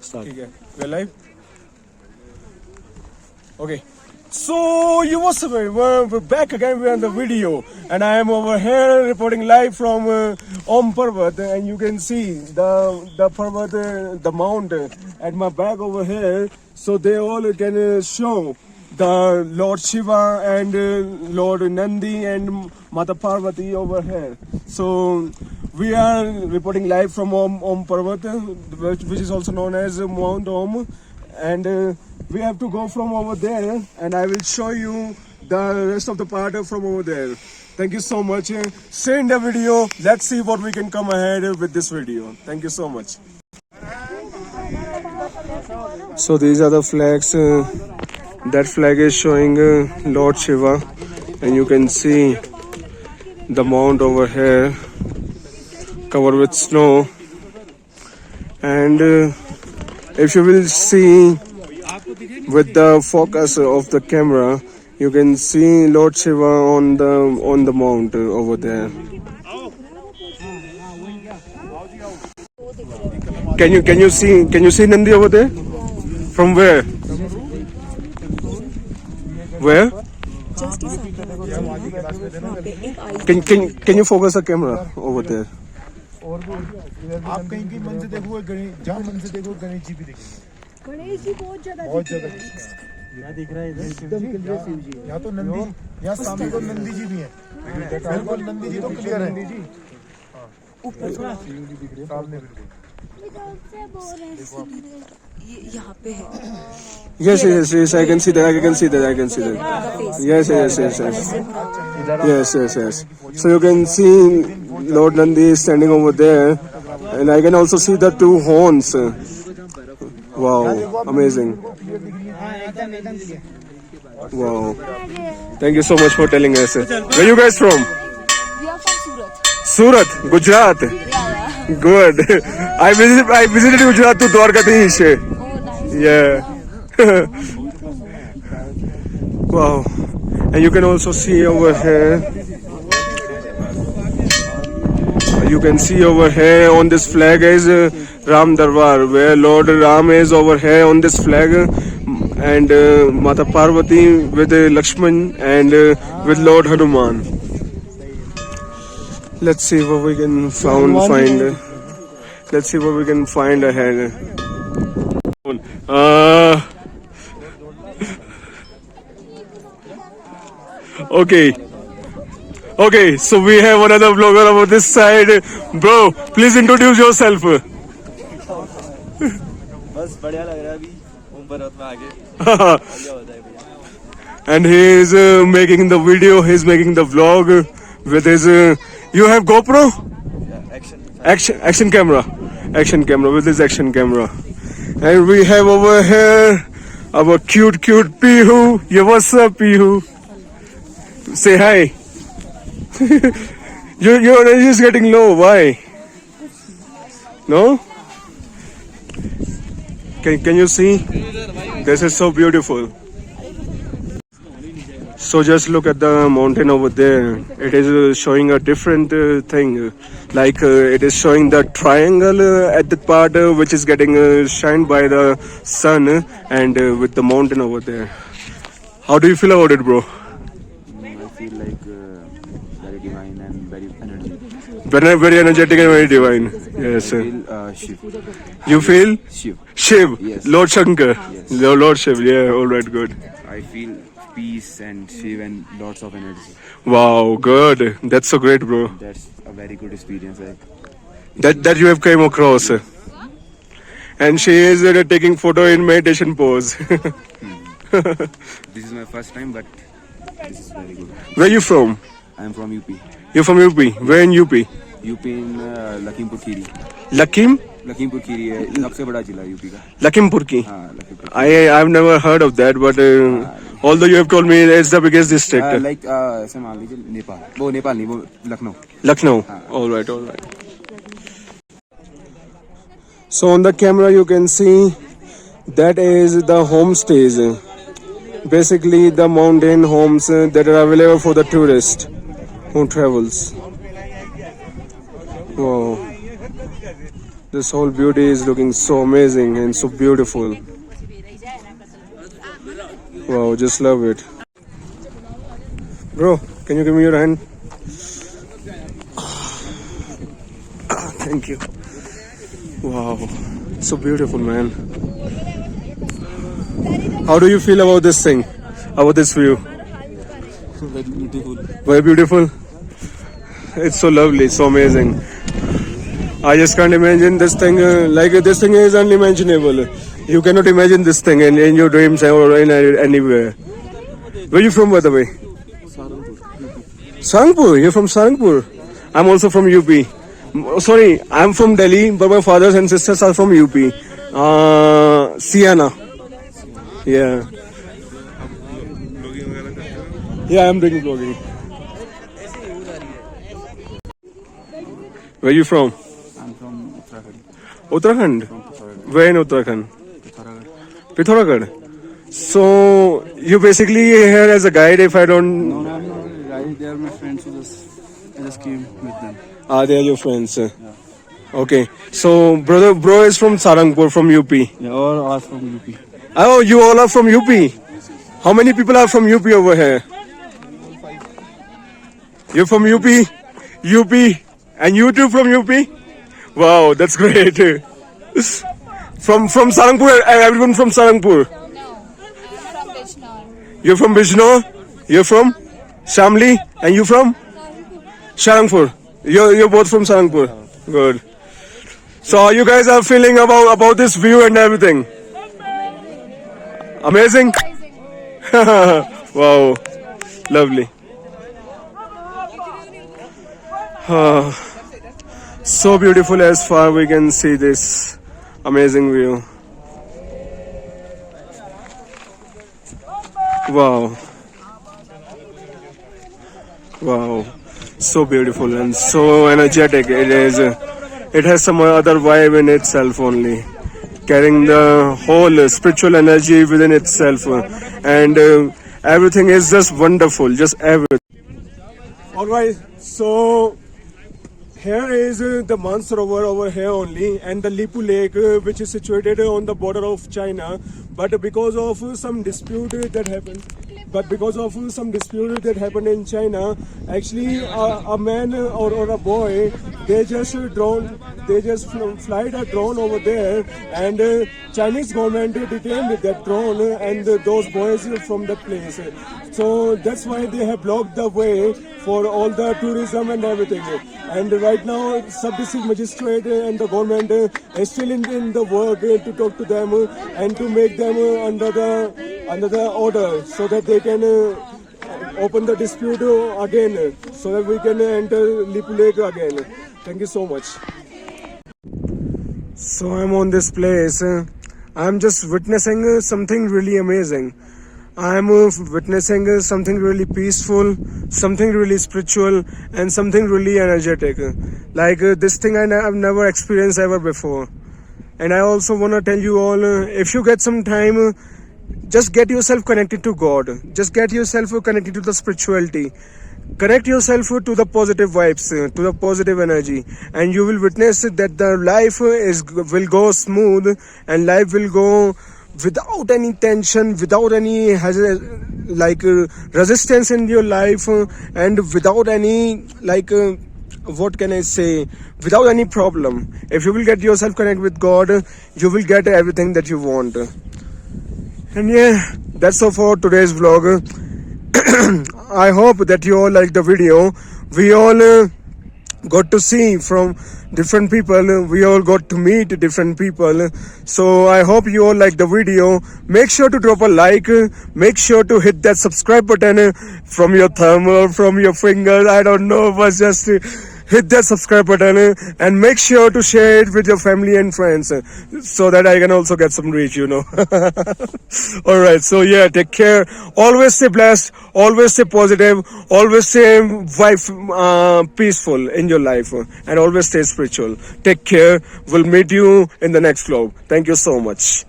Start. Okay, we're live. Okay. So you must have we're back again. We're on the video, and I am over here reporting live from Om Parvat, and you can see the Parvat, the mount at my back over here. So they all can show the Lord Shiva and Lord Nandi and Mata Parvati over here. So we are reporting live from Om Parvat, which is also known as Mount Om, and we have to go from over there, and I will show you the rest of the part from over there. Thank you so much. Stay in the video. Let's see what we can come ahead with this video. Thank you so much. So these are the flags. That flag is showing Lord Shiva, and you can see the mount over here covered with snow. And if you will see with the focus of the camera, you can see Lord Shiva on the mount over there. Can you see Nandi over there? From where? Where? Can you focus the camera over there? आप कहीं की मन से देखो जहाँ मन से देखो गणेश जी भी दिखेंगे। गणेश जी बहुत ज्यादा यहाँ दिख रहा है इधर। यहाँ तो नंदी, यहाँ सामने तो नंदी जी भी हैं। बिल्कुल नंदी जी तो क्लियर है। ऊपर सामने बिल्कुल। यहाँ पे है। Yes, I can see that. Yes. So you can see Lord Nandi is standing over there, and I can also see the two horns. Wow, amazing. Wow. Thank you so much for telling us. Where you guys from? We are from Surat, Gujarat. Good. I visited Gujarat to Dwarkadish. Yeah. Wow. And you can also see over here. You can see over here on this flag is Ram Darbar, where Lord Ram is over here on this flag, and Mata Parvati with Lakshman and with Lord Hanuman. Let's see what we can find. Let's see what we can find ahead. Okay, so we have another vlogger over this side. Bro, please introduce yourself. बस बढ़िया लग रहा है अभी ओम पर्वत में आगे बढ़िया होता है भैया And he is making the video, he is making the vlog with his you have GoPro? Action camera with his action camera. And we have over here our cute Pihu. Yeah, what's up, Pihu? Say hi. Your energy is getting low. Why? No? Can you see? This is so beautiful. So just look at the mountain over there. It is showing a different thing. Like it is showing the triangle at the part which is getting shined by the sun, and with the mountain over there. How do you feel about it, bro? I feel like very divine and very energetic. Very energetic and very divine. Yes. I feel Shiv. You feel? Shiv. Yes. Lord Shankar. Yes. Lord Shiv. Yeah. All right. Good. I feel peace and Shiv and lots of energy. Wow. Good. That's so great, bro. That's a very good experience. That you have came across. And she is taking photo in meditation pose. This is my first time, but this is very good. Where you from? I am from UP. You're from UP. Where in UP? UP in Lakhimpur Kheri. Lakhimpur Kheri है सबसे बड़ा जिला UP का. Lakhimpur ki. हाँ Lakhimpur. I've never heard of that, but although you have told me it's the biggest district. Like ऐसे मान लीजिए नेपाल. वो नेपाल नहीं वो Lucknow. Lucknow. All right. So on the camera you can see that is the homestays. Basically the mountain homes that are available for the tourist who travels. Wow. This whole beauty is looking so amazing and so beautiful. Wow, just love it. Bro, can you give me your hand? Thank you. Wow, so beautiful, man. How do you feel about this thing? About this view? Very beautiful. Very beautiful. It's so lovely, so amazing. I just can't imagine this thing. This thing is unimaginable. You cannot imagine this thing in your dreams or in anywhere. Where are you from, by the way? Sarangpur. You're from Sarangpur. I'm also from UP. Sorry, I'm from Delhi, but my fathers and sisters are from UP. Siana. Yeah. Yeah, I'm doing vlogging. Where are you from? I'm from Uttarakhand. Uttarakhand? Where in Uttarakhand? Pithoragarh. So, you basically here as a guide if I don't... No, I'm not a guy. They are my friends who I just came with them. Ah, they are your friends. Okay. So, bro is from Sarangpur, from UP. Yeah, all are from UP. Oh, you all are from UP? How many people are from UP over here? You're from UP? UP? And you too from UP? Wow, that's great. From Sarangpur, everyone from Sarangpur. No, I'm from Bijnor. You're from Bijnor? You're from Shamli? And you from? Sarangpur. You're both from Sarangpur. Good. So how you guys are feeling about this view and everything? Amazing? Wow. Lovely. So beautiful as far we can see this amazing view. Wow. Wow. So beautiful and so energetic it is. It has some other vibe in itself only. Carrying the whole spiritual energy within itself. And everything is just wonderful. Just everything. Alright, so here is the Mansarovar over here only, and the Lipu Lake, which is situated on the border of China. But because of some dispute that happened, in China, actually a man or a boy, they just flied a drone over there, and Chinese government detained that drone and those boys from that place. So that's why they have blocked the way for all the tourism and everything. And right now, sub-district magistrate and the government is still in the work to talk to them and to make them under the order, so that they can open the dispute again, so that we can enter Lipu Lake again. Thank you so much. So I'm on this place. I'm just witnessing something really amazing. I'm witnessing something really peaceful, something really spiritual, and something really energetic. Like this thing I've never experienced ever before. And I also want to tell you all, if you get some time, just get yourself connected to God. Just get yourself connected to the spirituality. Connect yourself to the positive vibes, to the positive energy, and you will witness that the life will go smooth, and life will go without any tension, without any resistance in your life, and without any what can I say, without any problem. If you will get yourself connected with God, you will get everything that you want. And yeah, that's all for today's vlog. I hope that you all like the video. We all got to see from different people. We all got to meet different people. So I hope you all like the video. Make sure to drop a like. Make sure to hit that subscribe button from your thumb or from your finger. I don't know, but just hit that subscribe button and make sure to share it with your family and friends, so that I can also get some reach, Alright, so yeah, take care. Always stay blessed. Always stay positive. Always stay peaceful in your life. And always stay spiritual. Take care. We'll meet you in the next vlog. Thank you so much.